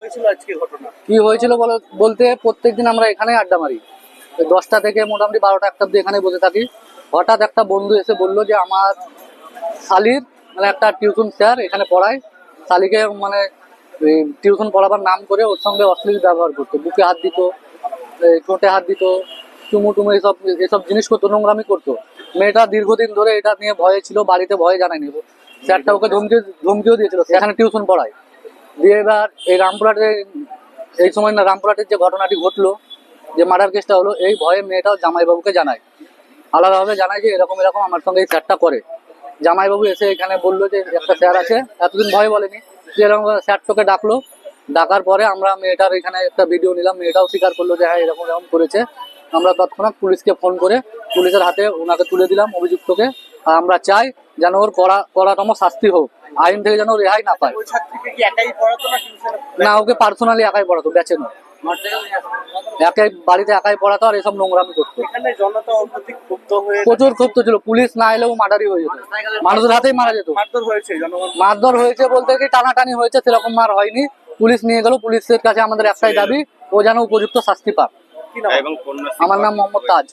ঘটেছিল আজকে ঘটনা? কি হয়েছিল বলতে প্রত্যেকদিন আমরা এখানে আড্ডা মারি, 10টা থেকে মোটামুটি 12টা 1টা অব্দি এখানে বসে থাকি। হঠাৎ একটা বন্ধু এসে বললো যে আমার শালির মানে একটা টিউশন স্যার এখানে পড়ায়, শালিকে মানে টিউশন পড়াবার নাম করে ওর সঙ্গে অশ্লীল ব্যবহার করতো, বুকে হাত দিত, ঠোঁটে হাত দিত, চুমু টুমু এসব এসব জিনিস করতো, নোংরামি করতো। মেয়েটা দীর্ঘদিন ধরে এটা নিয়ে ভয়ে ছিল, বাড়িতে ভয়ে জানায়নি। স্যারটা ওকে ধমকিও দিয়েছিল, সেখানে টিউশন পড়ায়। দিয়ে এবার এই রামপুরহাটে এই সময় না রামপুরহাটের যে ঘটনাটি ঘটলো, যে মার্ডার কেসটা হলো, এই ভয়ে মেয়েটাও জামাইবাবুকে জানায়, আলাদাভাবে জানায় যে এরকম এরকম আমার সঙ্গে এই স্যারটা করে। জামাইবাবু এসে এখানে বললো যে একটা স্যার আছে, এতদিন ভয় বলেনি, যে এরকম স্যারটাকে ডাকলো। ডাকার পরে আমরা মেয়েটার এখানে একটা ভিডিও নিলাম, মেয়েটাও স্বীকার করলো যে হ্যাঁ এরকম এরকম করেছে। আমরা তৎক্ষণাৎ পুলিশকে ফোন করে পুলিশের হাতে ওনাকে তুলে দিলাম অভিযুক্তকে। আর আমরা চাই যেন ওর কড়াতম শাস্তি হোক, আইন থেকে যেন রেহাই না পায়। ওই ছাত্রীকে কি একাই পড়াতো না টিউশনে? না, ওকে পার্সোনালি একাই পড়াতো, বেচে নয়, একাই বাড়িতে একাই পড়াতো আর এসব নোংরামি করতো। এখানে জনতা অত্যধিক ক্ষুব্ধ হয়ে প্রচুর ক্ষুব্ধ ছিল, পুলিশ না এলেও মার্ডারই হয়ে যেত, মানুষের হাতেই মারা যেত। মারধর হয়েছে জনগণ। মারধর হয়েছে বলতে কি টানাটানি হয়েছে, সেরকম মার হয়নি। পুলিশ নিয়ে গেল, পুলিশের কাছে আমাদের একটাই দাবি, ও যেন উপযুক্ত শাস্তি পাক। কি নাম? এবং কন্যা আমার নাম মোহাম্মদ তাজ।